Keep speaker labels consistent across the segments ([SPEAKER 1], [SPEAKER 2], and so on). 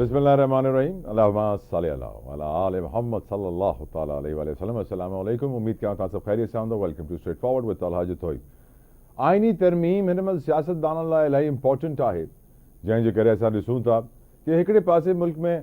[SPEAKER 1] बिस्मिल्लाहिर्रहमानिर्रहीम अल्लाहुम्मा सल्लि अला आले मोहम्मद सल्लल्लाहु तआला अलैहि वसल्लम। अस्सलामु अलैकुम। उम्मीद कयां तां सब खैरियत सां हूंदो। Welcome to straight forward with Talha Jatoi. आइनी तरमीम हिन महिल सियासतदाननि लाइ इलाही इंपॉर्टेंट आहे, जंहिंजे करे असां ॾिसूं था कि हिकिड़े पासे मुल्क में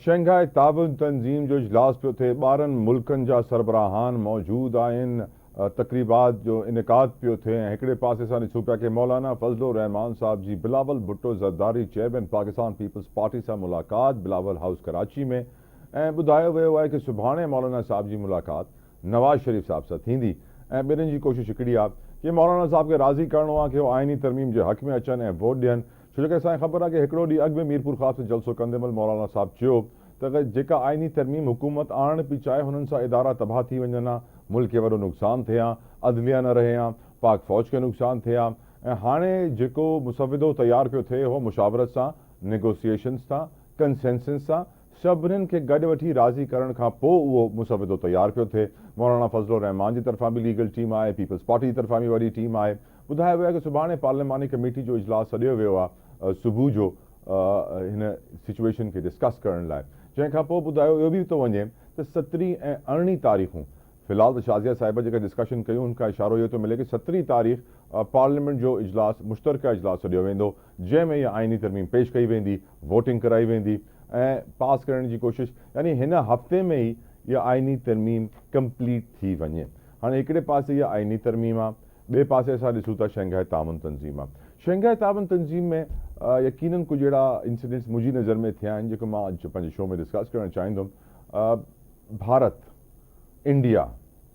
[SPEAKER 1] शंघाई ताउन तंज़ीम जो इजलास पियो थिए, 12 मुल्कनि जा सरबराहान मौजूदु आहिनि, तकरीबात जो इनकाद पियो थिए ऐं हिकिड़े पासे असां ॾिसूं पिया कि मौलाना फज़लुर रहमान साहब जी Bilawal Bhutto Zardari chairman Pakistan Peoples Party सां मुलाक़ात बिलावल हाउस कराची में, ऐं ॿुधायो वियो आहे कि सुभाणे मौलाना साहब जी मुलाक़ात नवाज़ शरीफ़ साहब सां थींदी ऐं ॿिन्हिनि जी कोशिशि हिकिड़ी आहे कि मौलाना साहब खे राज़ी करिणो आहे कि उहो आइनी तरमीम जे हक़ में अचनि ऐं वोट ॾियनि। छो जो कि असांखे ख़बर आहे कि हिकिड़ो ॾींहुं अॻु में मीरपुर ख़ास में जलसो कंदे महिल मौलाना साहब चयो त जेका आइनी तरमीम हुकूमत आणणु पई चाहे हुननि सां इदारा तबाह थी वञनि हा, मुल्क खे वॾो नुक़सानु थिए हा, अदलिया न रहे हा, पाक फ़ौज खे नुक़सानु थिए हा। ऐं हाणे जेको मुसविदो तयारु पियो थिए उहो मुशावरत सां, नेगोसिएशन्स सां, कंसेंसस सां सभिनीनि खे गॾु वठी राज़ी करण खां पोइ उहो मुसविदो तयारु पियो थिए। मौलाना फज़लुर रहमान जी तरफ़ां बि लीगल टीम आहे, पीपल्स पार्टी जी तरफ़ां बि वॾी टीम आहे। ॿुधायो वियो आहे कि सुभाणे पार्लियामानी कमेटी जो इजलास सॾियो वियो आहे सुबुह जो हिन सिचुएशन खे डिस्कस करण लाइ, जंहिंखां पोइ ॿुधायो इहो बि थो वञे त 17 ऐं 18 तारीख़ूं फ़िलहाल त शाज़िया साहिब जेका डिस्कशन कयूं उनखां इशारो इहो थो मिले कि 17 तारीख़ पार्लियामेंट जो इजलास मुश्तरका इजलास सॾियो वेंदो, जंहिंमें इहा आइनी तरमीम पेश कई वेंदी, वोटिंग कराई वेंदी ऐं पास करण जी कोशिशि, यानी हिन हफ़्ते में ई इहा आइनी तरमीम कंप्लीट थी वञे। हाणे हिकिड़े पासे इहा आइनी तरमीम आहे, ॿिए पासे असां ॾिसूं था शंघाई ताउन तंज़ीम आहे। शंघाई ताउन तंज़ीम में यकीनन कुझु अहिड़ा इंसिडेंट्स मुंहिंजी नज़र में थिया आहिनि जेको मां अॼु पंहिंजे शो में डिस्कस करणु चाहींदुमि। भारत, इंडिया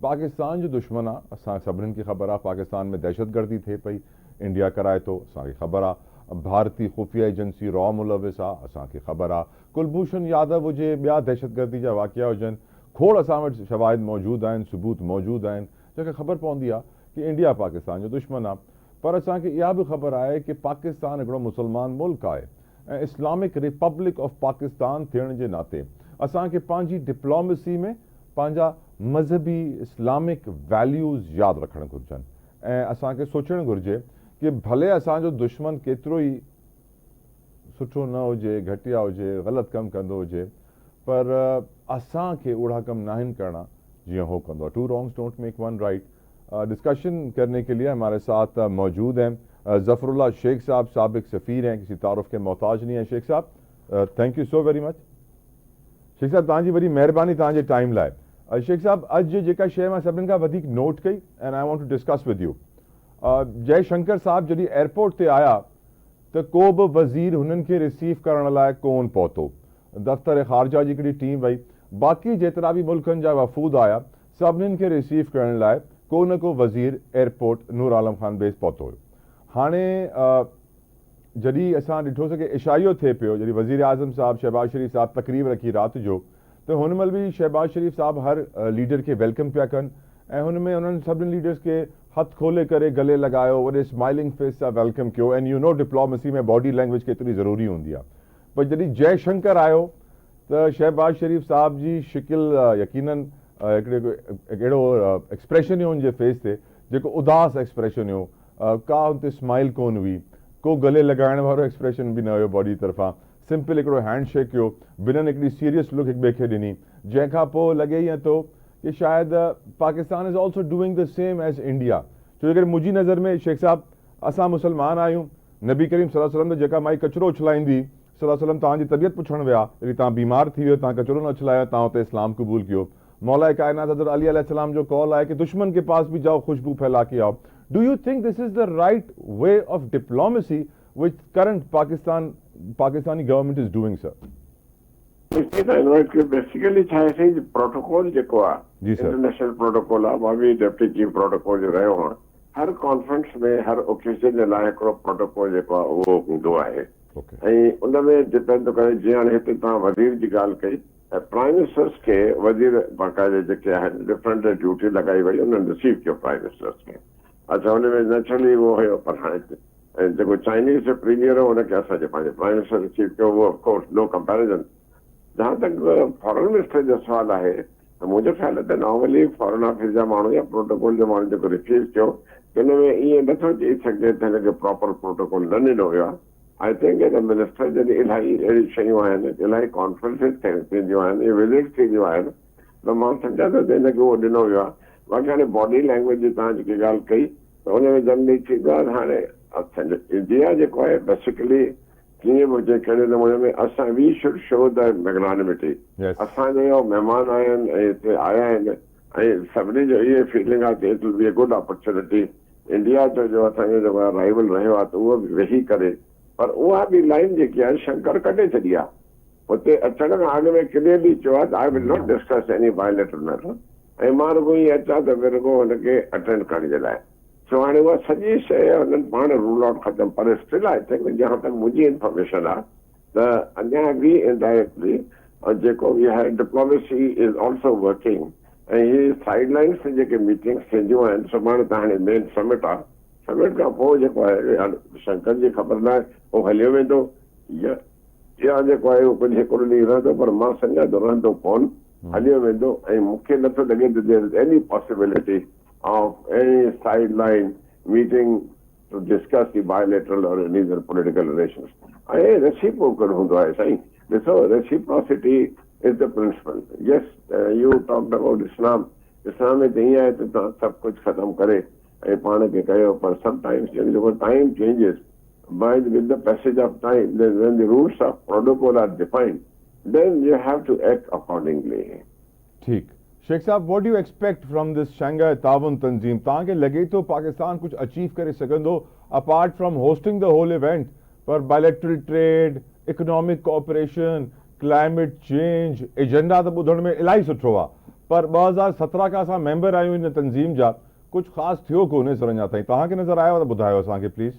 [SPEAKER 1] पाकिस्तान जो दुश्मन आहे, असां सभिनीनि खे ख़बर आहे। पाकिस्तान में दहशतगर्दी थिए पई, इंडिया कराए थो, असांखे ख़बर आहे। भारतीय खुफ़िया एजेंसी रॉ मुलविस आहे, असांखे ख़बर आहे। कुलभूषण यादव हुजे, ॿिया दहशतगर्दी जा वाक़िया हुजनि, खोड़ असां वटि शवाहिद मौजूदु आहिनि, सबूत मौजूदु आहिनि, जंहिंखे ख़बर पवंदी आहे कि इंडिया पाकिस्तान जो दुश्मन आहे। पर असांखे इहा बि ख़बर आहे कि पाकिस्तान हिकिड़ो मुस्लमान मुल्क आहे ऐं इस्लामिक रिपब्लिक ऑफ पाकिस्तान थियण जे नाते असांखे पंहिंजी डिप्लोमेसी में पंहिंजा मज़हबी इस्लामिक वैल्यूज़ यादि रखणु घुरिजनि ऐं असांखे सोचणु घुरिजे कि भले असांजो दुश्मन केतिरो ई सुठो न हुजे, घटिया हुजे, ग़लति कमु कंदो हुजे, पर असांखे ओड़ा कम नाहिनि करना जीअं हो कंदो आहे। Two wrongs don't make one right. Discussion करने के लिए हमारे साथ मौजूद हैं ज़फ़रुल्लाह शेख साहब, साबिक सफ़ीर हैं, किसी तारुफ के मोहताज नहीं है। शेख साहब, thank you so very much. Sheikh साहब, तव्हांजी वॾी महिरबानी तव्हांजे टाइम लाइ। शेख साहब, अॼु जेका शइ मां सभिनीनि खां वधीक नोट कई and I want to discuss with you, Jaishankar साहब जॾहिं एयरपोर्ट ते आया त को बि वज़ीर हुननि खे रिसीव करण लाइ कोन पहुतो। दफ़्तर ख़ारजा जी हिकिड़ी टीम वई, बाक़ी जेतिरा बि मुल्कनि जा वफ़ूद आया सभिनीनि खे रिसीव करण लाइ को न को वज़ीर एयरपोर्ट नूर आलम ख़ान बेस पहुतो हुयो। हाणे जॾहिं असां ॾिठोसीं कि इशाइयो थिए पियो, जॾहिं वज़ीर आज़म साहब शहबाज शरीफ़ साहब तकरीब रखी राति जो, त हुन महिल बि शहबाज शरीफ़ साहब हर लीडर खे वेलकम पिया कनि ऐं हुन में उन्हनि सभिनी लीडर्स खे हथु खोले करे गले लॻायो, वॾे स्माइलिंग फेस सां वेलकम कयो। एंड यू नो डिप्लोमेसी में बॉडी लैंग्वेज केतिरी ज़रूरी हूंदी आहे। पर जॾहिं जयशंकर आयो त शहबाज शरीफ़ साहब जी शिकिल यकीनन अहिड़ो एक्सप्रेशन हुयो हुनजे फेस ते जेको उदास एक्सप्रेशन हुयो, का हुते स्माइल कोन हुई, को गले लॻाइण वारो एक्सप्रेशन बि न हुयो बॉडी तरफ़ां। सिंपल हिकिड़ो हैंड शेक कयो, ॿिन्हिनि हिकिड़ी सीरियस लुक हिक ॿिए खे ॾिनी, जंहिंखां पोइ लॻे ईअं थो कि शायदि Pakistan is also doing the same as India. छो जे करे मुंहिंजी नज़र में शेख साहब, असां मुस्लमान आहियूं, नबी करीम सल्लल्लाहु अलैहि वसल्लम त जेका माई कचिरो उछलाईंदी, सल्लल्लाहु अलैहि वसल्लम तव्हांजी तबियत पुछणु विया, जॾहिं तव्हां बीमार थी वियो, तव्हां कचिरो न उछलायो, तव्हां हुते इस्लाम क़बूल कयो। मौला कायनात हज़रत अली अलैहिस्सलाम जो कॉल आहे कि दुश्मन के पास भी जाओ, खुशबू फैला के आओ। Do you think this is the right way of diplomacy which current Pakistani government is doing, sir?
[SPEAKER 2] Basically छा आहे प्रोटोकॉल जेको आहे इंटरनेशनल प्रोटोकॉल आहे, मां बि डेप्टी चीफ प्रोटोकॉल जो रहियो आहियां। हर कॉन्फ्रेंस में हर ओकेजन जे लाइ हिकिड़ो प्रोटोकॉल जेको आहे उहो हूंदो आहे ऐं उन में डिपेंड थो करे। जीअं हाणे हिते तव्हां वज़ीर जी ॻाल्हि कई, प्राइम मिनिस्टर्स खे वज़ीर बाक़ाइदे जेके आहिनि डिफरेंट ड्यूटी लॻाई वई, उन्हनि रिसीव कयो प्राइम मिनिस्टर्स खे। अच्छा, हुन में नेचुरली उहो हुयो, पर हाणे जेको चाइनीज़ जो प्रीमियर हो हुनखे असांजे पंहिंजे प्राइम मिनिस्टर रिसीव कयो, उहो ऑफकोर्स नो कंपेरिजन। जहां तक फॉरेन मिनिस्टर जो सवाल आहे त मुंहिंजो ख़्याल आहे त नॉर्मली फॉरेन ऑफिस जा माण्हू या प्रोटोकॉल जो माण्हू जेको रिसीव कयो, हुन में ईअं नथो चई सघिजे त हिनखे प्रॉपर प्रोटोकॉल न ॾिनो वियो आहे। आई थिंक मिनिस्टर जॾहिं इलाही अहिड़ी शयूं आहिनि, इलाही कॉन्फ्रेंसिस थींदियूं आहिनि, विजिट्स थींदियूं आहिनि, त मां सम्झां थो त हिनखे उहो ॾिनो वियो आहे। बाक़ी हाणे बॉडी लैंग्वेज जी तव्हां जेकी ॻाल्हि कई त हुनमें जनरली थींदो आहे। हाणे इंडिया जेको आहे बेसिकली कीअं बि हुजे कहिड़े नमूने में असां we should show the magnanimity. असांजा महिमान आहिनि ऐं हिते आया आहिनि ऐं सभिनी जो इहे फीलिंग आहे कि it will be a good opportunity. India जो असांजो जेको आहे राइवल रहियो आहे त उहो बि वेही करे, पर उहा बि लाइन जेकी आहे शंकर कढे छॾी आहे। हुते अचण खां अॻु में क्लियरली चयो आहे त I will not discuss any bilateral matter, ऐं मां रुगो ईअं अचां त रुगो हुनखे अटेंड करण जे लाइ। सो हाणे उहा सॼी शइ हुननि पाण रूल आउट ख़तमु, पर स्टिल आई थिंक जहां तक मुंहिंजी इंफॉर्मेशन आहे त अञा बि इनडायरेक्टली जेको बि आहे डिप्लोमेसी इज़ ऑल्सो वर्किंग, ऐं हीअ साइड लाइन्स ते जेके मीटिंग्स थींदियूं आहिनि, सुभाणे त हाणे मेन समिट आहे, समिट खां पोइ जेको आहे शंकर जी ख़बर न आहे उहो हलियो वेंदो या जेको आहे उहो कुझु हिकिड़ो ॾींहुं रहंदो, पर मां सम्झां थो रहंदो कोन, हलियो वेंदो। ऐं मूंखे नथो लॻे त there is any possibility of any sideline meeting to discuss the bilateral or any other political relations. ऐं reciprocal हूंदो आहे साईं। ॾिसो, reciprocity is the principle. Yes, you talked about Islam. Islam में त ईअं आहे त तव्हां सभु कुझु ख़तमु करे ऐं पाण खे कयो, पर sometimes जेको time changes with the passage of time, when the rules of protocol are defined, then you have to act accordingly.
[SPEAKER 1] ठीक। शेख साहब, what do you expect from this Shanghai ताउन तंजीम? तव्हांखे लॻे थो पाकिस्तान कुझु अचीव करे सघंदो apart from hosting the whole event, पर bilateral trade, economic cooperation, climate change agenda त ॿुधण में इलाही सुठो आहे, पर 2017 खां असां मेंबर आहियूं हिन तंज़ीम जा, कुझु ख़ासि थियो कोन्हे सर अञा ताईं। तव्हांखे नज़र आयो त ॿुधायो असांखे प्लीज़।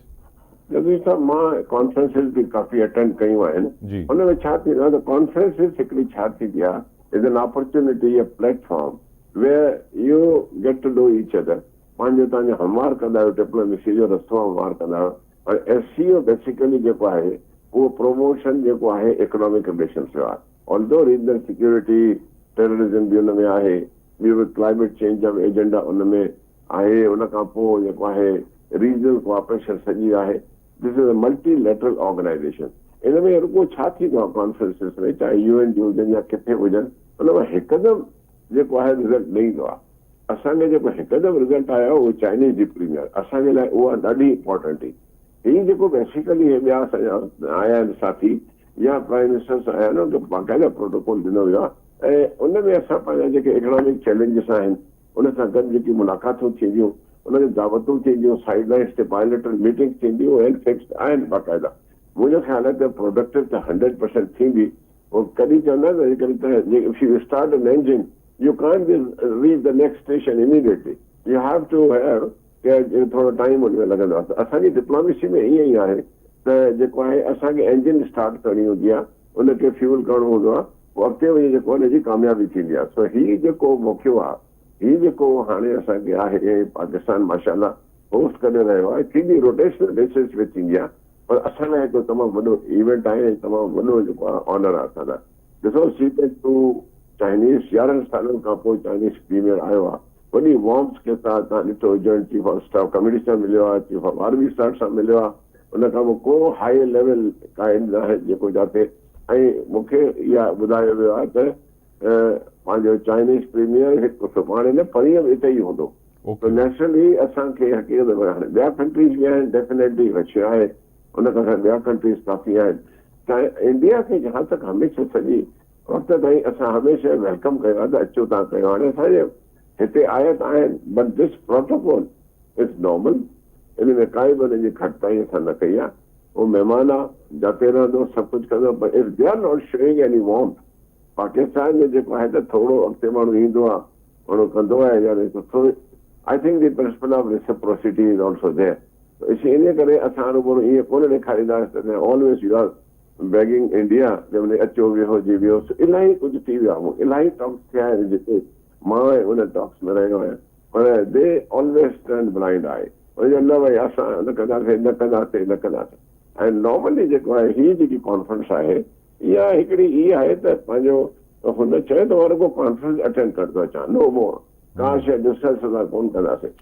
[SPEAKER 2] जदीद साहब, मां कॉन्फ्रेंसिस बि काफ़ी अटेंड कयूं आहिनि। हुन में छा थींदो आहे त कॉन्फ्रेंसिस हिकिड़ी छा थींदी आहे, is an opportunity, a platform where you get to know each other. पंहिंजो तव्हांजो हमवार कंदा आहियो, डिप्लोमेसी जो रस्तो हमवार कंदा आहियो। और SCO बेसिकली जेको आहे उहो प्रमोशन जेको आहे इकोनॉमिक रिलेशंस जो आहे। ऑल्दो रीजनल सिक्योरिटी, टेररिज्म बि हुन में आहे, ॿियो क्लाइमेट चेंज जो एजेंडा उन में आहे, उन खां पोइ जेको आहे रीजनल कोऑपरेशन सॼी आहे। This is a multilateral organization. इन में रुगो छा थींदो आहे कॉन्फ्रेंसिस में, चाहे UN जी हुजनि या किथे हुजनि, हुन में हिकदमि जेको आहे रिज़ल्ट न ईंदो आहे। असांखे जेको हिकदमि रिज़ल्ट आयो उहो चाइनीज़ जी प्रीमियर, असांजे लाइ उहा ॾाढी इंपॉर्टेंट हुई। हीअ जेको बेसिकली ॿिया असांजा आया आहिनि साथी या प्राइम मिनिस्टर्स आया आहिनि, उनखे बाक़ाइदा प्रोटोकॉल ॾिनो वियो आहे, ऐं उन में असां पंहिंजा जेके इकोनॉमिक चैलेंजिस आहिनि उन सां गॾु जेकी मुलाक़ातूं थींदियूं, उनखे दावतूं थींदियूं, साइड लाइन्स ते बायोलेटरल मीटिंग्स थींदियूं आहिनि, फिक्स्ड आहिनि बाक़ाइदा। मुंहिंजो ख़्याल आहे त प्रोडक्टिव त 100% थींदी। कॾहिं चवंदा आहिनि if you start an engine, you can't reach the next station immediately. You have to have थोरो टाइम हुन में लॻंदो आहे। असांजी डिप्लोमेसी में ईअं ई आहे त जेको आहे असांखे इंजिन स्टार्ट करणी हूंदी आहे, उनखे फ्यूल करणो हूंदो आहे, पोइ अॻिते वञी जेको हुनजी कामयाबी थींदी आहे। सो हीअ जेको मौक़ो आहे, हीअ जेको हाणे असांखे आहे, पाकिस्तान माशाअल्लाह होस्ट करे रहियो आहे, थींदी रोटेशनल बेसिस में थींदी आहे, पर असां लाइ हिकु तमामु वॾो इवेंट आहे, तमामु वॾो जेको आहे ऑनर आहे असां लाइ। ॾिसो, C-2 चाइनीज़ 11 सालनि खां पोइ चाइनीज़ प्रीमियर आयो आहे, वॾी वॉर्म्स के साथ तव्हां ॾिठो, joint chief of staff committee सां मिलियो आहे, चीफ ऑफ आर्मी स्टाफ सां मिलियो आहे, उन खां पोइ को हाई लेवल काइम न आहे जेको जाते। ऐं मूंखे इहा ॿुधायो वियो आहे त पंहिंजो चाइनीज़ प्रीमियर हिकु सुभाणे न परीहं हिते ई हूंदो। त नेचुरली असांखे हक़ीक़त में हाणे ॿिया कंट्रीज़ बि आहिनि, डेफिनेटली रशिया आहे, उन खां ॿिया कंट्रीज़ काफ़ी आहिनि। त इंडिया खे जहां तक हमेशह सॼी वक़्त ताईं असां हमेशह वेलकम कयो आहे त अचो तव्हां कयो। हाणे असांजे हिते आया त आहिनि, but this protocol is normal, इन में काई बि हुनजी घटिताई असां न कई आहे। उहो महिमान आहे, जाते रहंदो, सभु कुझु कंदो, but if they are not showing any warm. Pakistan में जेको आहे त थोरो अॻिते माण्हू ईंदो आहे, माण्हू कंदो आहे, यानी I think the principle of reciprocity is also there. इन करे असां रुगो ईअं कोन ॾेखारींदासीं त always you are begging India, जंहिंमें अचो वेहो जी वियो। इलाही कुझु थी वियो आहे, इलाही टॉक्स थिया आहिनि जिते मां उन टॉक्स में रहियो आहियां, पर दे ऑलवेज टर्न ब्लाइंड आहे, न भई असां न कंदासीं न कंदासीं न कंदासीं। ऐं नॉर्मली जेको आहे हीअ जेकी कॉन्फ्रेंस आहे, इहा हिकिड़ी इहा आहे त पंहिंजो हुन चयो त मां रुगो कॉन्फ्रेंस अटेंड कंदो अचां, नो मोर, का शइ डिस्कस असां कोन कंदासीं।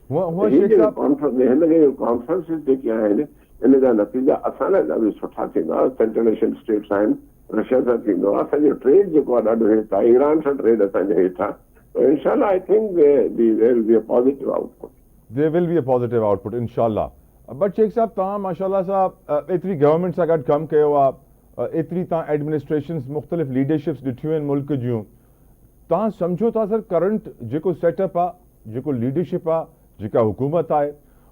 [SPEAKER 2] कॉन्फ्रेंसिस जेके आहिनि इन जा नतीजा असां लाइ ॾाढा सुठा थींदा। सेंट्रल एशियन स्टेट्स आहिनि, रशिया सां थींदो आहे, असांजो ट्रेड जेको आहे ॾाढो हेठि आहे, ईरान सां ट्रेड असांजो हेठि आहे। So inshallah, I think there will be a positive output.
[SPEAKER 1] There will be a positive output, inshallah. But Sheikh साहब तव्हां माशाल्लाह साहब एतिरी गवर्नमेंट सां गॾु कमु कयो आहे, एतिरी तव्हां एडमिनिस्ट्रेशन्स मुख़्तलिफ़ लीडरशिप्स ॾिठियूं आहिनि मुल्क जूं, तव्हां सम्झो था सर करंट जेको सेटअप आहे, जेको लीडरशिप आहे, जेका हुकूमत आहे,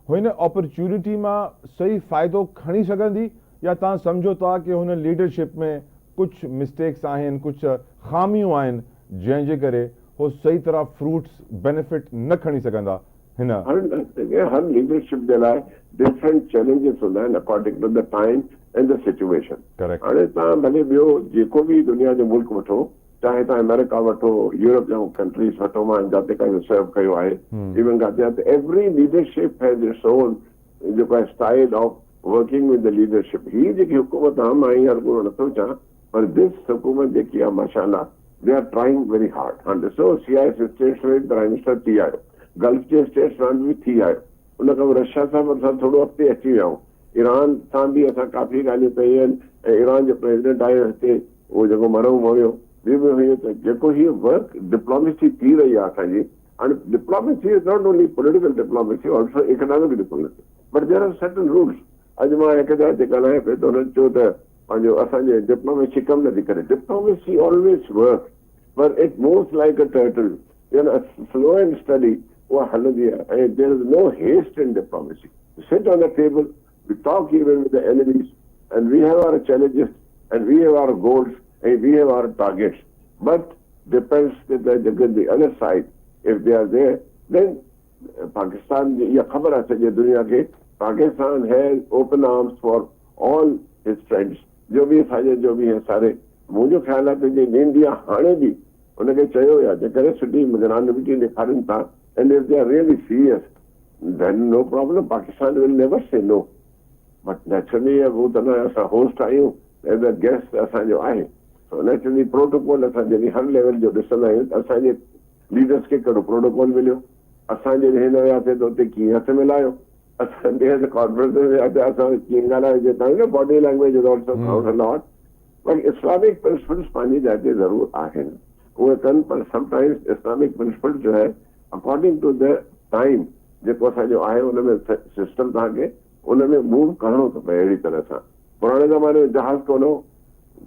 [SPEAKER 1] हू हिन अपॉर्चुनिटी मां सही फ़ाइदो खणी सघंदी, या तव्हां सम्झो था कि हुन लीडरशिप में कुझु मिस्टेक्स आहिनि, कुझु ख़ामियूं आहिनि, जंहिंजे करे वो सही तरह फ्रूट्स बेनिफिट न खणी सघंदा? हिन
[SPEAKER 2] हर लीडरशिप जे लाइ डिफरेंट चैलेंजेस हूंदा आहिनि according to the time and the situation. हाणे तव्हां भले ॿियो जेको बि दुनिया जो मुल्क वठो, चाहे तव्हां अमेरिका वठो, यूरोप जा कंट्रीज़ वठो, मां जाते काई सर्व कयो आहे, इवन जाते every leadership has its own जेको आहे style of working with the leadership. ही जेकी हुकूमत आहे, मां हींअर पूरो नथो चवां, पर दिस हुकूमत जेकी आहे माशाल्लाह they are trying very hard. And so CIS states में प्राइम मिनिस्टर थी आयो, गल्फ के स्टेट्स में भी थी आयो, उन खां रशिया सां असां थोरो अॻिते अची विया आहियूं, ईरान सां बि असां काफ़ी ॻाल्हियूं कयूं आहिनि, ऐं ईरान जो प्रेसिडेंट आयो हिते, उहो जेको मरो हुयो, ॿियो बि हुयो, त जेको हीअ वर्क डिप्लोमेसी थी रही आहे असांजी, हाणे diplomacy is not only political diplomacy, also economic diplomacy, but there are certain rules. अॼु मां हिकु जॻह ते ॻाल्हायां पियो त हुननि चयो त पंहिंजो असांजे डिप्लोमेसी कमु नथी करे। Diplomacy always work, but it moves like a turtle, you know, slow and steady. उहा हलंदी आहे, and there is no haste in diplomacy. We sit on the table, we talk even with the enemies, and we have our challenges, and we have our goals, and we have our targets. But depends that the other side, if they are there, then Pakistan, ये खबर है सॼे दुनिया के, Pakistan has open arms for all his friends. जो भी असांजे जो भी है सारे, मुंहिंजो ख़्याल आहे त जे इंडिया हाणे बि उनखे चयो आहे, जेकॾहिं सुठी मुजरानबी ॾेखारनि था, and if they are really serious, then no problem, Pakistan will never say no. But naturally, वो त न असां होस्ट आहियूं, as a guest असांजो आहे, so naturally प्रोटोकॉल असां जॾहिं हर लेवल जो ॾिसंदा आहियूं त असांजे लीडर्स खे कहिड़ो प्रोटोकॉल मिलियो, असां जॾहिं हिन वियासीं त उते कीअं हथु मिलायो, असां ॿिए कॉन्फ्रेंस में वियासीं असां कीअं ॻाल्हायो, तव्हां body language is also count a lot. पर इस्लामिक प्रिंसिपल्स पंहिंजी जाइ ते ज़रूर आहिनि, उहे कनि, पर समटाइम्स इस्लामिक प्रिंसिपल जो है अकॉर्डिंग टू द टाइम जेको असांजो आहे उनमें सिस्टम तव्हांखे उनमें मूव करणो थो पए अहिड़ी तरह सां। पुराणे ज़माने में जहाज़ कोन हो,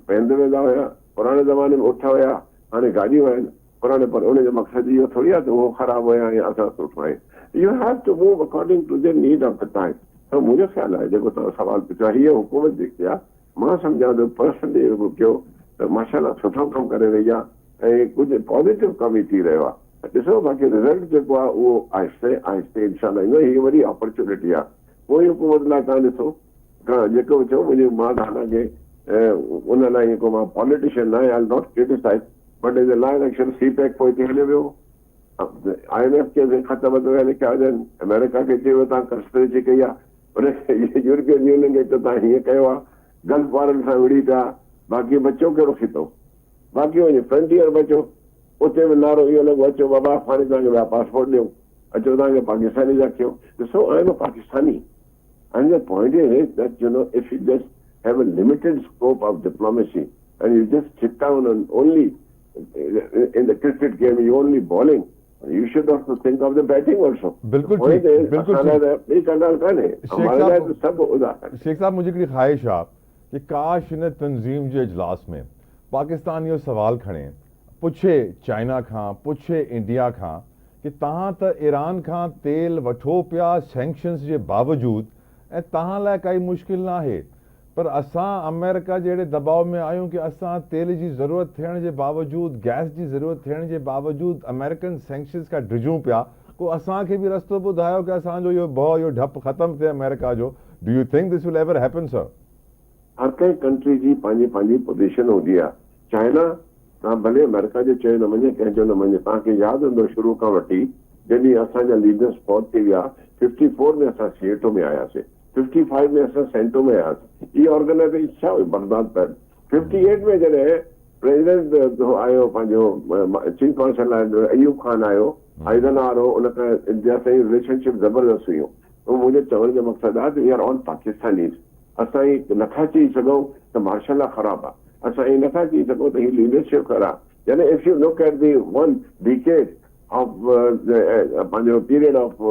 [SPEAKER 2] पंध वेंदा हुया, पुराणे ज़माने में उठ हुया, हाणे गाॾियूं आहिनि पुराणे, पर उनजो मक़सदु इहो थोरी आहे त उहो ख़राबु हुया या असां सुठो आहे। You have to move according to the need of the time. त मुंहिंजो ख़्यालु आहे जेको तव्हां सवाल पुछियो आहे, हीअ हुकूमत जेकी आहे, मां सम्झां थो पर्सनली कयो त माशाल्लाह सुठो कमु करे रही आहे, ऐं कुझु पॉज़िटिव कमु ई थी रहियो आहे। ॾिसो बाक़ी रिज़ल्ट जेको आहे उहो आहिस्ते आहिस्ते इंशाल्लाह ईंदो। हीअ वॾी अपॉर्चुनिटी आहे कोई हुकूमत लाइ। तव्हां ॾिसो जेको चओ मुंहिंजी मां तव्हांखे उन लाइ को मां पॉलिटिशियन न आहे, I not criticise, but in the line action CPEC पोइ हिते हलियो वियो, IMF खे ख़त वध लिखिया हुजनि, अमेरिका खे चयो तव्हां कंस्पिरेसी कई आहे, उन यूरोपियन यूनियन खे तव्हां हीअं कयो आहे, गल्फ वारनि सां विड़ी पिया, बाक़ी बचो कहिड़ो खीतो, बाक़ी वञे फ्रंटियर बचो, उते बि नारो इहो लॻो अचो बाबा हाणे तव्हांखे ॿिया पासपोर्ट ॾियूं, अचो तव्हांखे पाकिस्तानी था कयूं। ॾिसो I am a Pakistani, and the point is that if you just have a limited scope of diplomacy and you just sit down and only in the cricket game you only bowling, you should also think of the batting also.
[SPEAKER 1] बिल्कुल ठीक, बिल्कुल शेख साहब मुझे हिकिड़ी ख़्वाहिश आहे कि काश हिन तंज़ीम जे इजलास में पाकिस्तान इहो सवाल खणे, पुछे चाइना खां, पुछे इंडिया खां कि तव्हां त ईरान खां तेल वठो पिया सैंक्शन्स जे बावजूद, ऐं तव्हां लाइ काई मुश्किल न आहे, पर असां अमेरिका जहिड़े दबाव में आहियूं कि असां तेल जी ज़रूरत थियण जे बावजूद, गैस जी ज़रूरत थियण जे बावजूद अमेरिकन सैंक्शन्स खां डिॼूं पिया। को असांखे बि रस्तो ॿुधायो कि असांजो इहो भउ, इहो डपु ख़तमु थिए अमेरिका जो। Do you think this will ever happen sir?
[SPEAKER 2] हर कंहिं कंट्री जी पंहिंजी पंहिंजी पोज़ीशन हूंदी आहे। चाइना तव्हां भले अमेरिका जो चयो न मञे, कंहिंजो न मञे, तव्हांखे यादि हूंदो शुरू खां वठी जॾहिं असांजा लीडर्स फौत थी विया, 54 में असां सिएटो में आयासीं, 55 में असां सेंटो में आयासीं, इहा ऑर्गेनाइजेशन छा हुई बगदाद पर। 58 में जॾहिं प्रेसिडेंट आयो पंहिंजो चीफ मार्शल अयूब खान आयो, आइज़नहार हो, उन खां इंडिया सां रिलेशनशिप ज़बरदस्त हुयूं। वो मुझे चवण जो मक़सद आहे वी आर ऑल पाकिस्तानीज़। असां ही नथा चई सघूं त मार्शल लॉ ख़राब आहे, असां ही नथा चई सघूं त ही लीडरशिप ख़राब। यानी if you look at the one decade of पंहिंजो पीरियड ऑफ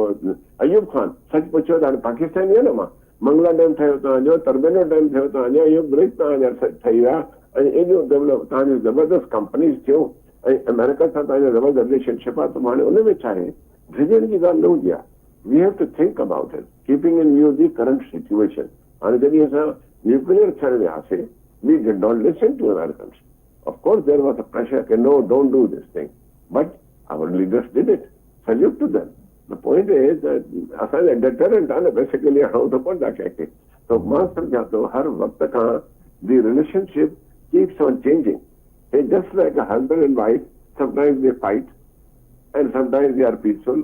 [SPEAKER 2] अयूब खान, सच पुछो त हाणे पाकिस्तानी आहे न मां, मंगला डैम ठहियो तव्हांजो, तरबेनो डैम ठहियो तव्हांजो, अयूब ब्रिज तव्हांजा ठही विया, ऐं एॾियूं डेवलप तव्हांजो ज़बरदस्त कंपनीज़ थियूं, ऐं अमेरिका सां तव्हांजो ज़बरदस्त रिलेशनशिप आहे, त हाणे उन में छा आहे, विझण जी ॻाल्हि न हूंदी आहे। We have to think about it, keeping in view the current situation. हाणे जॾहिं असां न्यूक्लियर थियण वियासीं, we did not listen to Americans. Of course there was a pressure कि no, don't do this thing, but our leaders did it. Salute to them. The point is असांजा deterrent आहे न basically, हणूं त कोन था कंहिंखे। तो मां सम्झां थो हर वक़्त खां the relationship keeps on changing. It's just like a husband and wife, sometimes they fight and sometimes they are peaceful,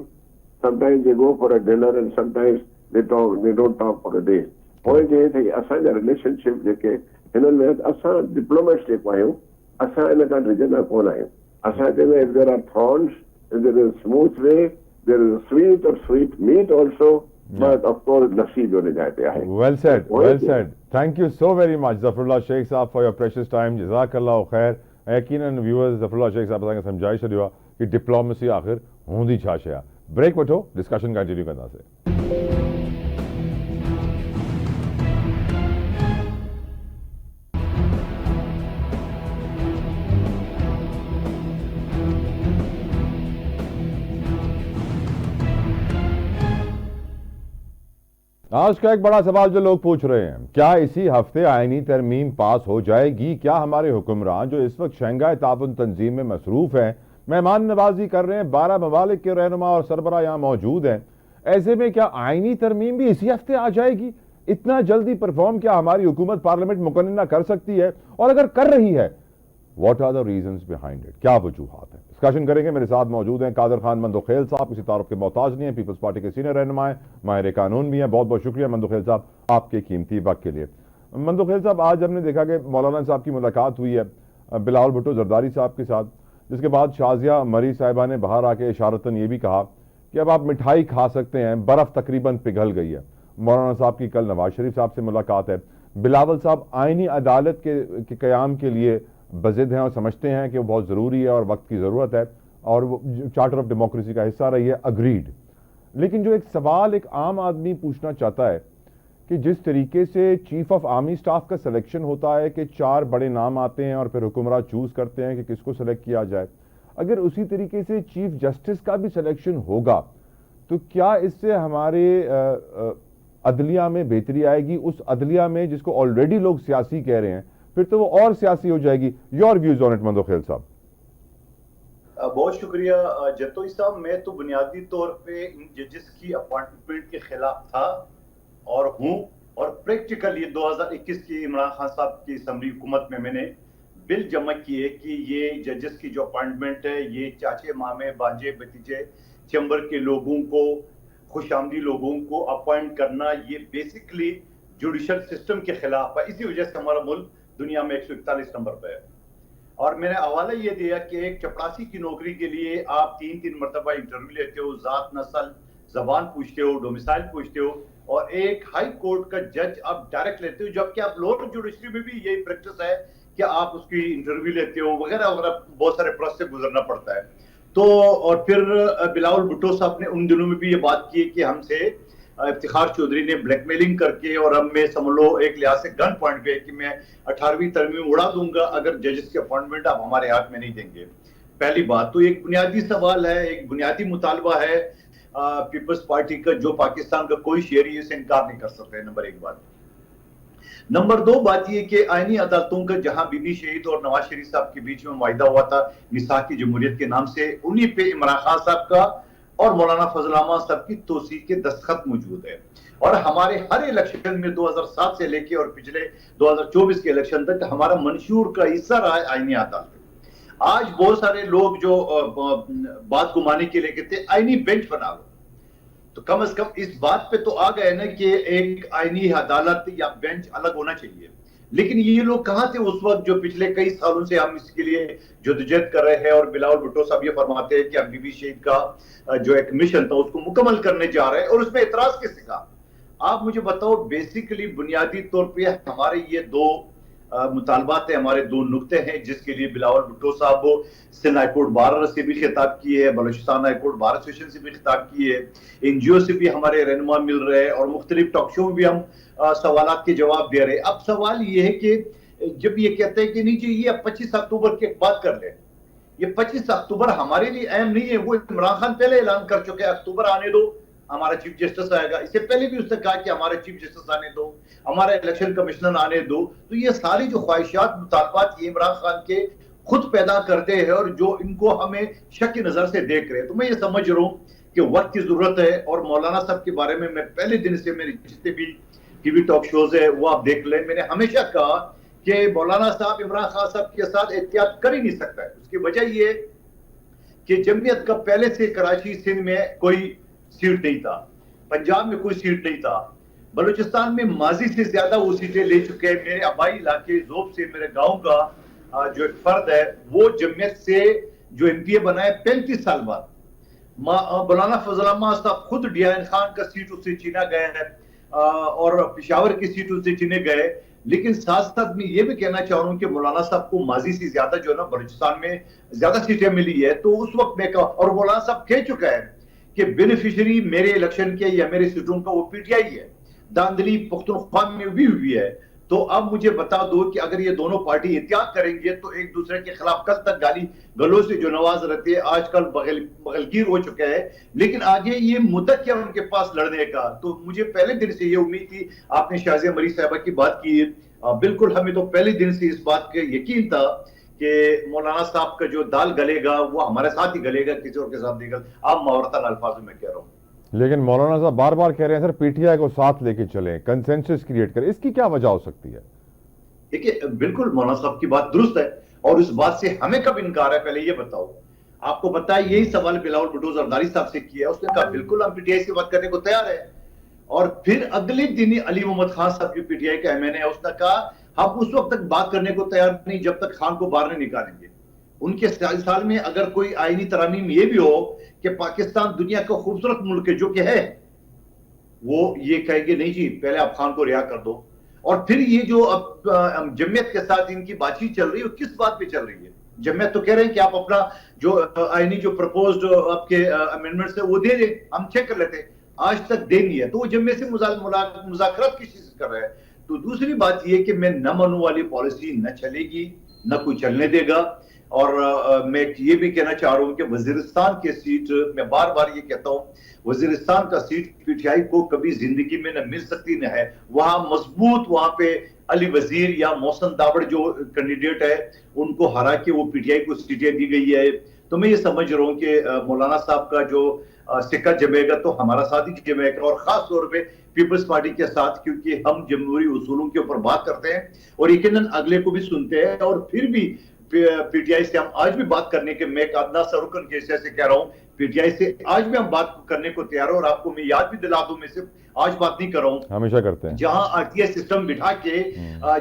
[SPEAKER 2] sometimes they go for a dinner and sometimes they don't talk for a day. Point is that असांजा relationship जेके हिननि में असां diplomats जेको आहियूं, असां इन खां डिॼंदा कोन आहियूं। असांजे में if there are thorns, if there is a smooth way, there is a sweet or sweet meat also, but of course नसीब होने जाते हैं।
[SPEAKER 1] Well said, well said. Thank you so very much, Zafrullah Sheikh साहब, for your precious time. Jazakallah khair. यकीनन viewers ज़फरुल्लाह Sheikh साहब असांखे सम्झाए छॾियो आहे कि डिप्लोमेसी आख़िर हूंदी छा शइ आहे। ब्रेक वठो, डिस्कशन कंटिन्यू कंदासीं। आज का एक बड़ा सवाल जो लोग पूछ रहे हैं, क्या इसी हफ्ते आईनी तरमीम पास हो जाएगी? क्या हमारे हुक्मरान जो इस वक्त शंघाई ताउन तंजीम में मसरूफ हैं, मेहमान नवाजी कर रहे हैं, 12 ममालिक के रहनुमा और सरबरा यहाँ मौजूद हैं, ऐसे में क्या आईनी तरमीम भी इसी हफ्ते आ जाएगी? इतना जल्दी परफॉर्म क्या हमारी हुकूमत पार्लियामेंट मुकन्ना कर सकती है? और अगर कर रही है, what are the reasons behind it? क्या वजूहात हैं? डिस्कशन करेंगे। मेरे साथ मौजूद हैं कादर खान मंदोखेल साहब, किसी तारुफ के मोहताज नहीं है, पीपल्स पार्टी के सीनियर रहनुमा हैं, माहिर कानून भी हैं। बहुत बहुत शुक्रिया मंदोखेल साहब आपके कीमती वक्त के लिए। मंदोखेल साहब, आज हमने देखा कि मौलाना साहब की मुलाकात हुई है बिलावल भुट्टो जरदारी साहब के साथ, जिसके बाद शाजिया मरी साहिबा ने बाहर आके इशारतन ये भी कहा कि अब आप मिठाई खा सकते हैं, बर्फ तकरीबन पिघल गई है। मौलाना साहब की कल नवाज शरीफ साहब से मुलाकात है। बिलावल साहब आईनी अदालत के क़याम के लिए बज़िद हैं और समझते हैं कि वो बहुत ज़रूरी है और वक्त की ज़रूरत है और वो चार्टर ऑफ डेमोक्रेसी का हिस्सा रही है, अग्रीड। लेकिन जो एक सवाल एक आम आदमी पूछना चाहता है कि जिस तरीके से चीफ ऑफ आर्मी स्टाफ का सिलेक्शन होता है कि 4 बड़े नाम आते हैं और फिर हुक्मरान चूज़ करते हैं कि किसको सिलेक्ट किया जाए, अगर उसी तरीके से चीफ जस्टिस का भी सिलेक्शन होगा तो क्या इससे हमारे अदलिया में बेहतरी आएगी? उस अदलिया में जिसको ऑलरेडी लोग सियासी कह रहे हैं, फिर तो वो और सियासी हो जाएगी। Your views on it Mandokhel साहब।
[SPEAKER 3] बहुत शुक्रिया जतोई साहब। मैं तो बुनियादी तौर पे इन जजेस की अपॉइंटमेंट के खिलाफ था और हूँ, और प्रैक्टिकल ये 2021 की इमरान खान साहब की असम्बली हुकूमत में मैंने बिल जमा किए कि ये जजेस की जो अपॉइंटमेंट है, ये चाचे मामे बांजे भतीजे चैम्बर के लोगों को, खुशामदी लोगों को अपॉइंट करना, ये बेसिकली जुडिशल सिस्टम के खिलाफ है। इसी वजह से हमारा मुल्क दुनिया में 141 नंबर पे है। और मैंने हवाला ये दिया कि एक चपरासी की नौकरी के लिए आप 3-3 मरतबा इंटरव्यू लेते हो, जात नस्ल जबान पूछते हो, डोमिसाइल पूछते हो, और एक हाई कोर्ट का जज आप डायरेक्ट लेते हो, जबकि आप लोअर जुडिशरी में भी यही प्रैक्टिस है कि आप उसकी इंटरव्यू लेते हो वगैरह वगैरह, बहुत सारे प्रोसेस से गुजरना पड़ता है। तो और फिर बिलावल भुट्टो साहब ने उन दिनों में भी ये बात की कि हमसे इफ्तिखार चौधरी ने ब्लैकमेलिंग करके, और अब मैं समझ लो एक लिहाज से गन पॉइंट पे कि मैं 18वीं तरमीम उड़ा दूंगा अगर जजेस की अपॉइंटमेंट आप हमारे हाथ में नहीं देंगे। पहली बात तो एक बुनियादी सवाल है, एक बुनियादी मुतालबा है पीपल्स पार्टी का, जो पाकिस्तान का कोई शहरी इसे इनकार नहीं कर सकते। नंबर 1 बात। नंबर 2 बात ये कि आईनी अदालतों का जहां बीबी शहीद और नवाज शरीफ साहब के बीच में वायदा हुआ था निसाह की जमहूरियत के नाम से, उन्हीं पे इमरान खान साहब का और मौलाना फजल रहमान साहब की तौसीक के दस्तखत मौजूद है। और हमारे हर इलेक्शन में 2007 से लेके और पिछले 2024 के इलेक्शन तक हमारा मंशूर का हिस्सा रहा है आईनी अदालत। आज बहुत सारे लोग जो बात घुमाने के लिए कहते हैं आईनी बेंच बना लो, तो कम से कम इस बात पे तो आ गए ना कि एक आईनी अदालत या बेंच अलग होना चाहिए। लेकिन ये लोग कहां थे उस वक्त जो पिछले कई सालों से हम इसके लिए जद्दोजहद कर रहे हैं। और बिलावल भुट्टो साहब ये फरमाते हैं कि हम बीबी शहीद का जो एक मिशन था उसको मुकम्मल करने जा रहे हैं, और उसमें इतराज किसी का। आप मुझे बताओ, बेसिकली बुनियादी तौर पे हमारे ये दो मुतालबात है, हमारे दो नुक्ते हैं जिसके लिए बिलावल भुट्टो साहब सिंध हाईकोर्ट बार से भी खिताब किए है, बलूचिस्तान हाईकोर्ट बार एसोसिएशन से भी खिताब किए है, एनजीओ से भी हमारे रहनुमा मिल रहे हैं, और मुख्तलिफ टॉक शो में भी हम सवालात के जवाब दे रहे हैं। अब सवाल ये है कि जब ये कहते हैं कि नहीं जी ये 25 अक्टूबर की बात कर ले, ये 25 अक्टूबर हमारे लिए अहम नहीं है। वो इमरान खान पहले ऐलान कर चुके हैं अक्टूबर आने दो, हमारा चीफ जस्टिस आएगा। इससे पहले भी उसने कहा कि हमारे चीफ जस्टिस आने दो, हमारा इलेक्शन कमिश्नर आने दो। तो ये सारी जो ख्वाहिशात मुतालबात ये इमरान खान के खुद पैदा करते हैं, और जो इनको हमें शक की नजर से देख रहे हैं। तो मैं ये समझ रहा हूँ कि वक्त की जरूरत है। और मौलाना साहब के बारे में मैं पहले दिन से मेरे जितने भी टीवी टॉक शोज है वो आप देख लें, मैंने हमेशा कहा कि मौलाना साहब इमरान खान साहब के साथ एहतियात कर ही नहीं सकता है। उसकी वजह ये कि जमयत का पहले से कराची सिंध में कोई सीट नहीं था, पंजाब में कोई सीट नहीं था, बलूचिस्तान में माजी से ज्यादा वो सीटें ले चुके हैं। मेरे आबाई इलाके जोब से मेरे गांव का जो एक फर्द है वो जमयत से जो एमपीए बना है 35 साल बाद। मौलाना फजल अहमद साहब खुद डियान खान का सीट उससे छीना गया है, और पिशावर की सीट उससे छीने गए। लेकिन साथ साथ मैं ये भी कहना चाह रहा हूँ कि मौलाना साहब को माजी से ज्यादा जो है ना बलूचिस्तान में ज्यादा सीटें मिली है। तो उस वक्त मैं और मौलाना साहब कह चुका है कि बेनिफिशियरी मेरे इलेक्शन के या मेरे सीटों का वो पीटीआई है, दांदली पुख्तनख्वा में भी हुई है। तो अब मुझे बता दो कि अगर ये दोनों पार्टी एहतियात करेंगे तो एक दूसरे के खिलाफ कल तक गाली गलों से जो नवाज रहते हैं आजकल बगलगीर हो चुके हैं। लेकिन आगे ये मुद्दत क्या उनके पास लड़ने का। तो मुझे पहले दिन से ये उम्मीद थी। आपने शाजिया मरी साहबा की बात की, बिल्कुल हमें तो पहले दिन से इस बात का यकीन था कि मौलाना साहब का जो दाल गलेगा वो हमारे साथ ही गलेगा, किसी और के साथ नहीं गल। आप मुहावरतन अल्फाज में कह रहा हूँ।
[SPEAKER 1] लेकिन मौलाना साहब बार बार कह रहे हैं सर पीटीआई को साथ लेके चलें, कंसेंसस क्रिएट करें, इसकी क्या वजह हो सकती है?
[SPEAKER 3] देखिए बिल्कुल मौलाना साहब की बात दुरुस्त है, और इस बात से हमें कब इनकार है पहले ये बताओ। आपको पता है यही सवाल बिलावल भुट्टो जरदारी साहब से किया है, उसने कहा बिल्कुल हम पीटीआई से बात करने को तैयार है। और फिर अगले दिन ही अली मोहम्मद खान साहब जो पीटीआई का एमएनए है उसने कहा हम उस वक्त तक बात करने को तैयार नहीं जब तक खान को बाहर नहीं निकालेंगे। उनके साल में अगर कोई आईनी तरमीम ये भी हो कि पाकिस्तान दुनिया का खूबसूरत मुल्क है जो कि है, वो ये कहेंगे नहीं जी पहले आप खान को रिहा कर दो। और फिर ये जो अब जमयत के साथ इनकी बातचीत चल रही है किस बात पे चल रही है? जमयत तो कह रहे हैं कि आप अपना जो आईनी जो प्रपोज्ड आपके अमेंडमेंट्स है वो दे दें, हम चेक कर लेते हैं। आज तक दे नहीं है, तो वो जमयत से मुज़ाकरात किस चीज कर रहे हैं। तो दूसरी बात ये कि मैं न मानू वाली पॉलिसी न चलेगी, न कोई चलने देगा। और मैं ये भी कहना चाह रहा हूं कि वजीरिस्तान के सीट, मैं बार बार ये कहता हूं, वजीरिस्तान का सीट पीटीआई को कभी जिंदगी में न मिल सकती न है। वहां मजबूत, वहां पे अली वजीर या मोहसन दावड़ जो कैंडिडेट है उनको हरा के वो पीटीआई को सीटें दी गई है। तो मैं ये समझ रहा हूँ कि मौलाना साहब का जो सिक्का जमेगा तो हमारा साथ ही जमेगा, और खास तौर पे पीपल्स पार्टी के साथ, क्योंकि हम जमहूरी उसूलों के ऊपर बात करते हैं और यकीनन अगले को भी सुनते हैं। और फिर भी पीटीआई से हम आज भी बात करने के, मैं अदना सरुकन के से कह रहा हूँ, पीटीआई से आज भी हम बात करने को तैयार हो। और आपको मैं याद भी दिला दूं, मैं सिर्फ आज बात नहीं कर रहा हूँ,
[SPEAKER 1] हमेशा करते हैं,
[SPEAKER 3] जहां आरटीआई सिस्टम बिठा के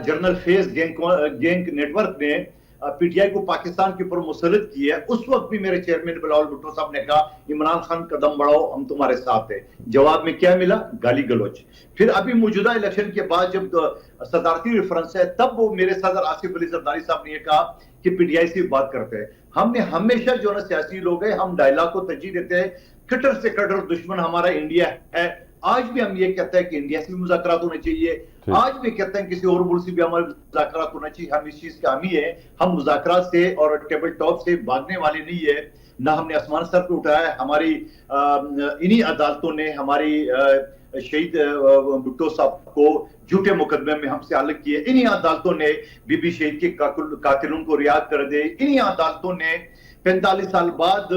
[SPEAKER 3] जनरल फेज गैंग नेटवर्क ने पीटीआई को पाकिस्तान के ऊपर मुसल्लत किया है, उस वक्त भी मेरे चेयरमैन बिलावल भुट्टो साहब ने कहा इमरान खान कदम बढ़ाओ हम तुम्हारे साथ है। जवाब में क्या मिला? गाली गलौज। फिर अभी मौजूदा इलेक्शन के बाद जब सदारती रेफरेंस है तब वो मेरे सदर आसिफ अली जरदारी साहब ने कहा कि पीटीआई से बात करते हैं। हमने हमेशा जो ना सियासी लोग हैं हम डायलॉग को तरजीह देते हैं। कट्टर से कट्टर दुश्मन हमारा इंडिया है। आज भी हम ये कहते हैं कि इंडिया से भी मुज़ाकरात होने चाहिए, आज भी कहते हैं किसी और मुल्क से भी हमारे मुज़ाकरात होना चाहिए। हम इस चीज के हामी है, हम मुज़ाकरात से और टेबल टॉप से भागने वाले नहीं है, ना हमने आसमान सर पे उठाया है। हमारी इन्हीं अदालतों ने हमारी शहीद भुट्टो साहब को झूठे मुकदमे में हमसे अलग किए, इन्हीं अदालतों ने बीबी शहीद के कातिलों को रिहा कर दे, इन्हीं अदालतों ने 45 साल बाद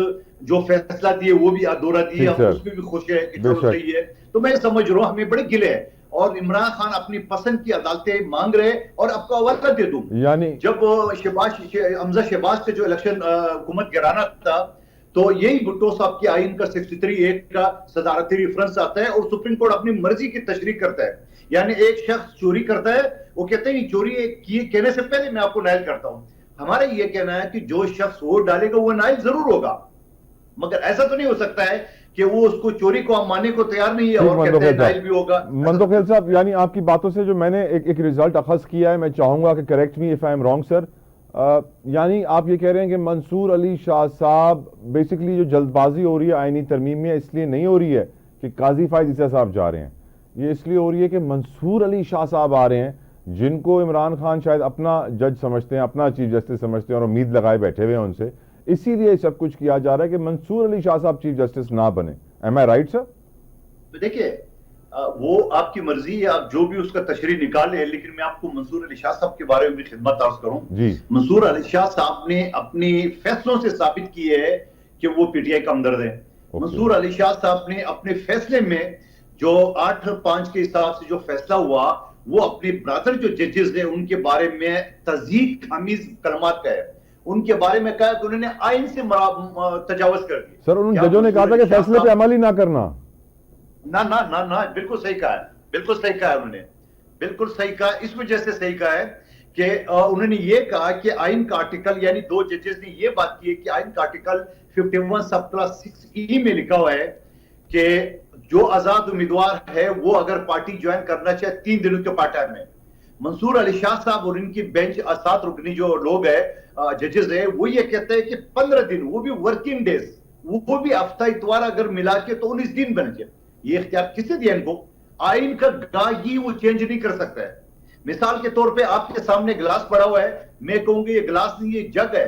[SPEAKER 3] जो फैसला दिए वो भी अधूरा दिए, हम उसमें भी खुश है, सही है। तो मैं समझ रहा हूँ हमें बड़े गिले है, और इमरान खान अपनी पसंद की अदालतें मांग रहे। और आपको हवाला दे दूं,
[SPEAKER 1] यानी
[SPEAKER 3] जब हमजा शहबाज का जो इलेक्शन हुकूमत गिराना था तो यही भुट्टो साहब की आइन का 63A का सदारती रेफरेंस आता है और सुप्रीम कोर्ट अपनी मर्जी की तशरीह करता है। यानी एक शख्स चोरी करता है, वो कहते हैं चोरी किए कहने से पहले मैं आपको नाइल करता हूं। हमारा ये कहना है कि जो शख्स वोट डालेगा वो नाइल जरूर होगा, मगर ऐसा तो नहीं हो सकता है कि वो उसको चोरी को मानने को तैयार नहीं है और कहते हैं नाइल भी होगा।
[SPEAKER 1] मंदोखेल साहब, यानी आपकी बातों से जो मैंने एक रिजल्ट अखज़ किया है, मैं चाहूंगा कि correct me if I am wrong sir, यानी आप ये कह रहे हैं कि मंसूर अली शाह साहब बेसिकली जो जल्दबाजी हो रही है आईनी तरमीम में, इसलिए नहीं हो रही है कि काजी फायद ईसा साहब जा रहे हैं, ये इसलिए हो रही है कि मंसूर अली शाह साहब आ रहे हैं, जिनको इमरान खान शायद अपना जज समझते हैं, अपना चीफ जस्टिस समझते हैं और उम्मीद लगाए बैठे हुए हैं उनसे, इसीलिए सब कुछ किया जा रहा है कि मंसूर अली शाह साहब चीफ जस्टिस ना बने। एम आई राइट सर?
[SPEAKER 3] देखिए, वो आपकी मर्जी है, आप जो भी उसका तशरीह निकाले, लेकिन मैं आपको मंसूर अली शाह साहब के बारे में भी खिदमत अर्ज करूं जी। मंसूर अली शाह साहब ने अपने फैसलों से साबित किए है कि वो पीटीआई का हमदर्द है। मंसूर अली शाह साहब ने अपने फैसले में जो 8-5 के हिसाब से जो फैसला हुआ, वो अपने ब्रदर जो जजेस हैं उनके बारे में तज़ीक आमीज कलमात का है, उनके बारे में कहा कि उन्होंने आइन से तजावज कर दिया।
[SPEAKER 1] सर, उन जजों ने कहा था कि फैसले पे अमल ही ना करना।
[SPEAKER 3] ना ना ना ना, बिल्कुल सही कहा है, बिल्कुल सही कहा है उन्होंने, बिल्कुल सही कहा। इस वजह से सही कहा है कि उन्होंने ये कहा कि आइन का आर्टिकल, यानी 2 जजेस ने ये बात की है कि आइन का आर्टिकल 51 सब क्लास 6E में लिखा हुआ है कि जो आजाद उम्मीदवार है वो अगर पार्टी ज्वाइन करना चाहे 3 दिनों के पार्ट टाइम में। मंसूर अली शाह साहब और इनकी बेंच 7 रुकनी जो लोग है, जजेस है, वो ये कहते हैं कि 15 दिन, वो भी वर्किंग डेज, वो भी हफ्ता इतवार अगर मिला के तो 19 दिन बन जाए। ये इख्तियार किसे दिया इनको? आइन का गाही वो चेंज नहीं कर सकता है। मिसाल के तौर पे आपके सामने गिलास पड़ा हुआ है, मैं कहूंगी ये गिलास नहीं ये जग है,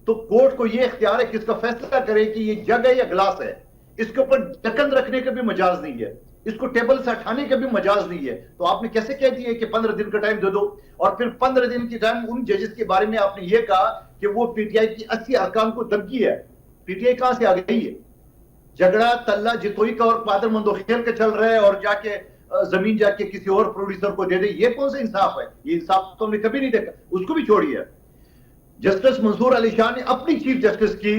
[SPEAKER 3] तो कोर्ट को ये इख्तियार है कि इसका फैसला करे कि ये जग है या गिलास है। इसके ऊपर ढक्कन रखने का भी मजाज नहीं है, इसको टेबल से हटाने का भी मजाज नहीं है। तो आपने कैसे कह दिया कि 15 दिन का टाइम दे दो, और फिर 15 दिन की टाइम उन जजेस के बारे में आपने ये कहा कि वो पीटीआई की 80 अरकान को धमकी है। पीटीआई कहां से आ गई है? झगड़ा तल्ला जितोई का और पादर मंदोखेल का चल रहा है और जाके जमीन जाके किसी और प्रोड्यूसर को दे दे, ये कौन सा इंसाफ है? ये इंसाफ तो हमने कभी नहीं देखा। उसको भी छोड़िए, जस्टिस मंसूर अली शाह ने अपनी चीफ जस्टिस की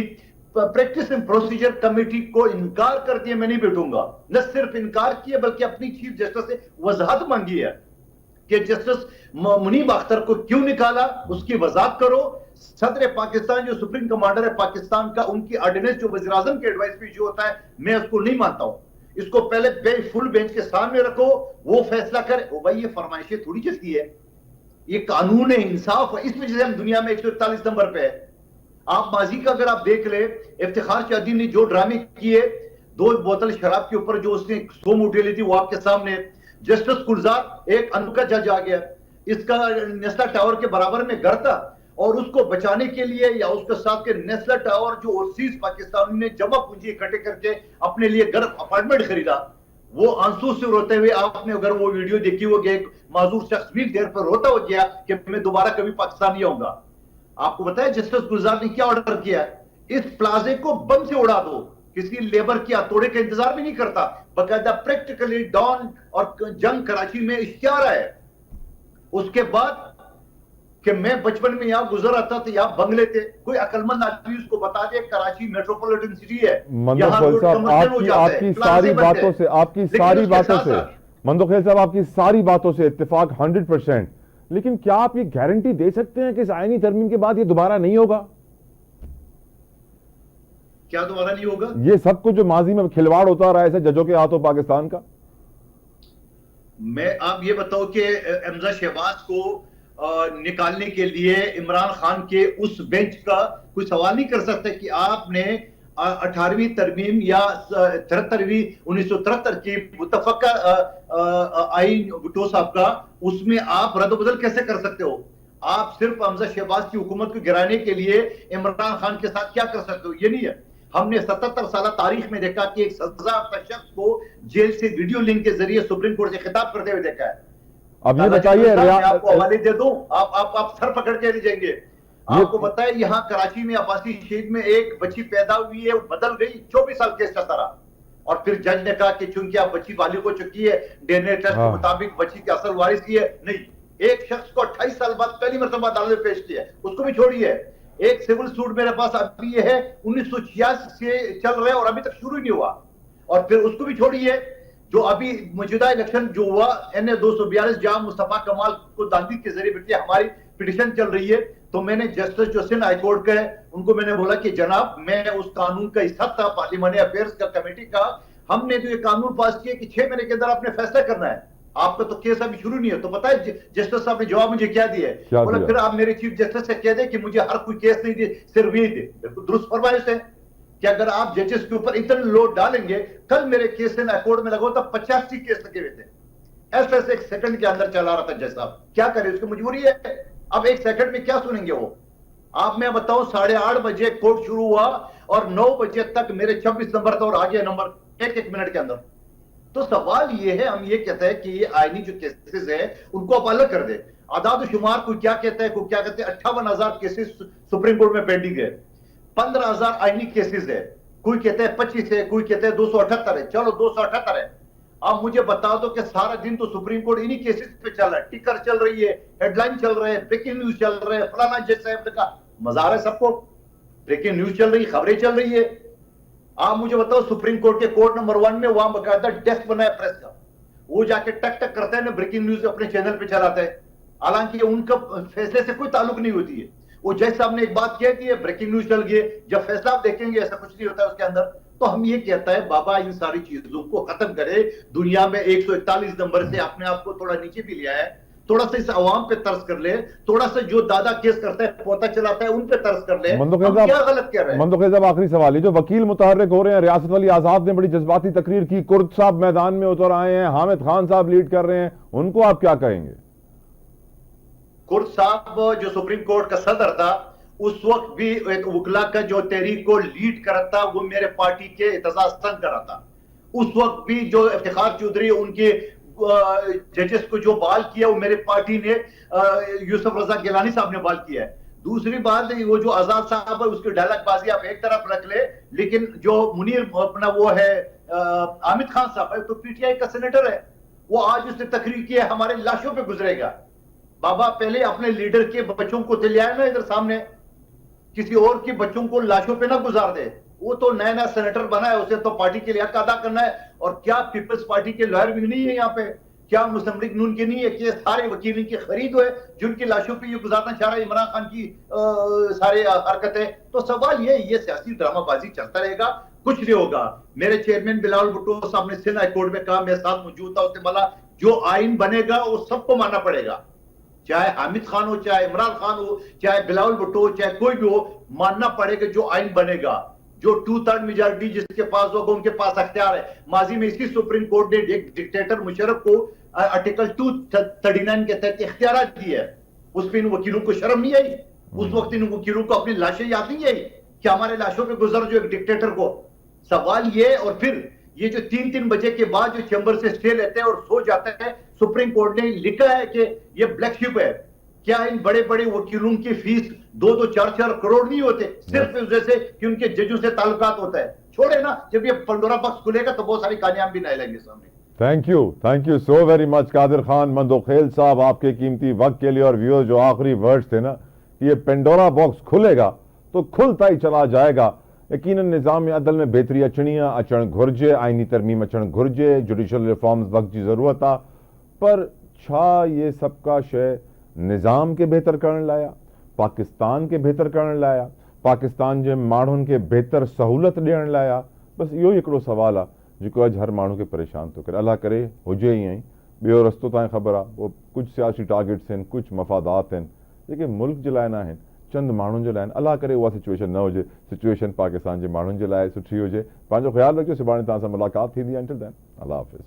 [SPEAKER 3] प्रैक्टिस एंड प्रोसीजर कमेटी को इनकार कर दिया, मैं नहीं बैठूंगा। न सिर्फ इनकार किया बल्कि अपनी चीफ जस्टिस से वजाहत मांगी है कि जस्टिस मुनीब अख्तर को क्यों निकाला, उसकी वजाहत करो। सदर पाकिस्तान जो सुप्रीम कमांडर है पाकिस्तान का, उनकी ऑर्डिनेंस जो वज़ीर आज़म के एडवाइस पे इशू होता है, मैं उसको नहीं मानता हूं। इसको पहले फुल बेंच के सामने रखो, वो फैसला करे। ओ भाई, ये फरमाइशें थोड़ी चलती है, ये कानून है, इंसाफ है। इस वजह से हम दुनिया में 141 नंबर पे है। आप माजी का अगर आप देख ले, इफ्तिखार शादी ने जो ड्रामे किए, 2 बोतल शराब के ऊपर जो उसने 100 मूठे ली थी, वो आपके सामने। जस्टिस गुलजार, एक अनोखा जज आ गया, इसका नेस्ला टावर के बराबर में घर था और उसको बचाने के लिए या उसके साथ के नेस्ला टावर जो ओवरसीज पाकिस्तान ने जमा पूंजी इकट्ठे करके अपने लिए घर अपार्टमेंट खरीदा, वो आंसू से रोते हुए, आपने अगर वो वीडियो देखी होगी, एक माजूर शख्स भी देर पर रोता हो गया कि मैं दोबारा कभी पाकिस्तान नहीं आऊंगा। आपको बताया जस्टिस गुलजार ने क्या ऑर्डर किया? इस प्लाजे को बम से उड़ा दो, किसी लेबर की हथौड़े का इंतजार भी नहीं करता। बकायदा प्रैक्टिकली डॉन और जंग कराची में इश्तिहार है। उसके बाद कि मैं बचपन में यहाँ गुजर आता था, यहाँ बंगले थे, कोई अकलमंद आदमी उसको बता दे कराची मेट्रोपॉलिटन सिटी है।
[SPEAKER 1] मंदोखेल साहब, आपकी सारी बातों से मंदोखेल साहब, आपकी सारी बातों से इत्तेफाक 100%, लेकिन क्या आप ये गारंटी दे सकते हैं कि इस आईनी तरमीम के बाद ये दोबारा नहीं होगा?
[SPEAKER 3] क्या दोबारा नहीं होगा?
[SPEAKER 1] ये सब कुछ जो माजी में खिलवाड़ होता रहा है ऐसे जजों के हाथों पाकिस्तान का।
[SPEAKER 3] मैं आप ये बताओ कि एमजा शहबाज को निकालने के लिए इमरान खान के उस बेंच का कोई सवाल नहीं कर सकता कि आपने 18वीं तरमीम या 73वीं 1973 की मुतफक्का आइन भुट्टो साहब का, उसमें आप रद्द-बदल कैसे कर सकते हो? आप सिर्फ हमजा शहबाज की हुकूमत को गिराने के लिए इमरान खान के साथ क्या कर सकते हो? ये नहीं है। हमने 77 साल तारीख में देखा कि एक सजायाफ्ता शख्स को जेल से वीडियो लिंक के जरिए सुप्रीम कोर्ट से खिताब करते हुए देखा है।
[SPEAKER 1] अब ये बताइए,
[SPEAKER 3] आपको हवाले दे दूं, आप सर पकड़ के ले जाएंगे। आपको पता है यहाँ कराची में अब्बासी शहीद में एक बच्ची पैदा हुई है, वो बदल गई, 24 साल केस चलता रहा, और फिर जज ने कहा कि चूंकि आप बच्ची बालिग हो चुकी है, डीएनए टेस्ट के मुताबिक बच्ची की असल वारिस की है। नहीं, एक शख्स को 28 साल बाद पहली मरतबा अदालत में पेश किया, उसको भी छोड़िए। एक सिविल सूट मेरे पास अभी ये है 1986 से चल रहा है और अभी तक शुरू ही नहीं हुआ, और फिर उसको भी छोड़िए। जो अभी मौजूदा इलेक्शन जो हुआ NA 242 जहां मुस्तफा कमाल को दांदी के जरिए बिल्कुल हमारी पिटिशन चल रही है, तो मैंने जस्टिस जो सिंध हाई कोर्ट का है उनको मैंने बोला कि जनाब मैं उस कानून का हिस्सा था पार्लियामेंट्री अफेयर्स का कमेटी का, हमने जो ये कानून पास किया कि 6 महीने के अंदर आपने फैसला करना है, आपका तो केस अभी शुरू नहीं है। तो पता है जस्टिस साहब ने जवाब मुझे क्या दिया है, बोला फिर आप मेरे चीफ जस्टिस से कह दे कि मुझे हर कोई केस नहीं दे, सिर्फ यही दे। बिल्कुल दुरुस्त फरमाइश है कि अगर आप जजेस के ऊपर इतना लोड डालेंगे, कल मेरे केस इन कोर्ट में लगा तो 85 केस लगे हुए थे, ऐसे एक सेकंड के अंदर चला रहा था जज साहब, क्या करे, उसकी मजबूरी है। अब एक सेकंड में क्या सुनेंगे वो, आप मैं बताऊं 8:30 बजे कोर्ट शुरू हुआ और 9 बजे तक मेरे 26 नंबर था और आगे नंबर एक मिनट के अंदर। तो सवाल ये है, हम ये कहते हैं कि ये आईनी जो केसेस है उनको आप अलग कर दे। आदाद शुमार कोई क्या कहता है, कोई क्या कहते हैं, 58,000 केसेस सुप्रीम कोर्ट में पेंडिंग है, 15,000 आईनी केसेस है, कोई कहता है 25 है, कोई कहता है 278 है, चलो 278 है। आप मुझे बता दो कि सारा दिन तो सुप्रीम कोर्ट इन्हीं केसेस पे चल रहा है, टिकर चल रही है, हेडलाइन चल रहे हैं, ब्रेकिंग न्यूज चल रहे हैं, फलाना जैसे का मजा है सबको, ब्रेकिंग न्यूज चल रही है, खबरें चल रही है। आप मुझे बताओ सुप्रीम कोर्ट के कोर्ट नंबर 1 में वहां बकायदा डेस्क बना है प्रेस का, वो जाके टक टक करते हैं ना, ब्रेकिंग न्यूज अपने चैनल पे चलाते हैं, हालांकि उनका फैसले से कोई ताल्लुक नहीं होती है। वो जज साहब ने एक बात कह दी है, ब्रेकिंग न्यूज चल गई, जब फैसला आप देखेंगे ऐसा कुछ नहीं होता है उसके अंदर। तो हम ये कहता है बाबा इन सारी चीजों को खत्म करे, दुनिया में 141 नंबर से अपने आप को थोड़ा नीचे भी लिया है, थोड़ा सा इस अवाम पे तरस कर ले, थोड़ा सा जो दादा केस करता है पोता चलाता है उन पे तरस कर ले। हम क्या गलत कह रहे हैं?
[SPEAKER 1] मंदोक साहब आखिरी सवाल है, जो वकील मुतहर्रिक हो रहे हैं, रियासत अली आजाद ने बड़ी जज्बाती तकरीर की, कुर्द साहब मैदान में उतर आए हैं, हामिद खान साहब लीड कर रहे हैं, उनको आप क्या कहेंगे?
[SPEAKER 3] कुर्द साहब जो सुप्रीम कोर्ट का सदर था उस वक्त भी एक वकला का जो तहरीक को लीड करता वो मेरे पार्टी के एतजाज संग कर रहा था। उस वक्त भी जो इफ्तिखार चौधरी उनके जजेस को जो बहाल किया वो मेरे पार्टी ने यूसुफ रजा गिलानी साहब ने बहाल किया है। दूसरी बात वो जो आजाद साहब है उसकी डायलॉग बाजी आप एक तरफ रख ले, लेकिन जो मुनीर अपना वो है हामिद खान साहब है तो PTI का सेनेटर है, वो आज उसने तकरीर की है हमारे लाशों पे गुजरेगा। बाबा पहले अपने लीडर के बच्चों को ले आए ना इधर सामने, किसी और के बच्चों को लाशों पे ना गुजार दे। वो तो नया नया सेनेटर बना है, उसे तो पार्टी के लिए हक अदा करना है। और क्या पीपल्स पार्टी के लॉयर भी नहीं है यहाँ पे? क्या मुस्लिम लीग नून के नहीं है कि सारे वकील इनकी खरीद हुए जिनकी लाशों पे ये गुजारना चाह रहा है इमरान खान की सारे हरकतें? तो सवाल ये सियासी ड्रामाबाजी चलता रहेगा, कुछ नहीं होगा। मेरे चेयरमैन बिलावल भुट्टो साहब ने सिंध हाई कोर्ट में कहा, मेरे साथ मौजूद था, उसने बोला जो आइन बनेगा वो सबको मानना पड़ेगा, चाहे हामिद खान हो, चाहे इमरान खान हो, चाहे बिलावल भुट्टो हो, चाहे कोई भी हो, मानना पड़ेगा जो आइन बनेगा। जो 2/3 मेजॉरिटी जिसके पास होगा उनके पास अख्तियार है। माजी में इसी सुप्रीम कोर्ट ने डिक्टेटर मुशर्रफ को आर्टिकल 239 के तहत इख्तियार दिए है, उस पर इन वकीलों को शर्म नहीं आई? उस वक्त इन वकीलों को अपनी लाशें याद नहीं आई कि हमारे लाशों पे गुजर जो एक डिक्टेटर को? सवाल ये, और फिर ये जो 3-3 बजे के बाद जो चैम्बर से स्टे लेते हैं और सो जाते हैं, सुप्रीम कोर्ट ने लिखा है कि ये ब्लैक शिप है। क्या इन बड़े बड़े वकीलों की फीस 2-2, 4-4 करोड़ नहीं होते सिर्फ इस वजह से कि उनके जजों से ताल्लुकात होता है? छोड़े ना, जब ये पंडोरा बॉक्स खुलेगा तो बहुत सारी कहानियां भी नए लेंगे सामने।
[SPEAKER 1] Thank you so very much Qadir Khan Mandokhel साहब, आपके कीमती वक्त के लिए। और व्यूअर्स, जो आखिरी वर्ड्स थे ना, ये पेंडोरा बॉक्स खुलेगा तो खुलता ही चला जाएगा। यकीनन निज़ाम अदल में बेहतरी अचणियाँ अचण घुर्जे, आइनी तरमीम अचण घुर्जे, जुडिशल रिफॉर्म्स वक्त की ज़रूरत आहे, पर छा ये सबका शइ निज़ाम के बेहतर करण लाइ, पाकिस्तान के बेहतर करण लाइ, पाकिस्तान जे माण्हुनि खे बेहतर सहूलत ॾियण लाइ आहे? बसि इहो ई हिकिड़ो सुवालु आहे जेको अॼु हर माण्हू खे परेशान थो करे। अल्लाह करे हुजे ईअं ई। ॿियो रस्तो तव्हांखे ख़बर आहे, उहो कुझु सियासी टारगेट्स आहिनि, कुझु मफ़ादात आहिनि जेके मुल्क जे लाइ न आहिनि, चंद माण्हुनि जे लाइ आहिनि। अल्लाह करे उहा सिचुएशन न हुजे, सिचुएशन पाकिस्तान जे माण्हुनि जे लाइ सुठी हुजे। पंहिंजो ख़्यालु रखिजो, सुभाणे तव्हां सां मुलाक़ात थींदी। अंटिल देन, अल्लाह हाफ़िज़।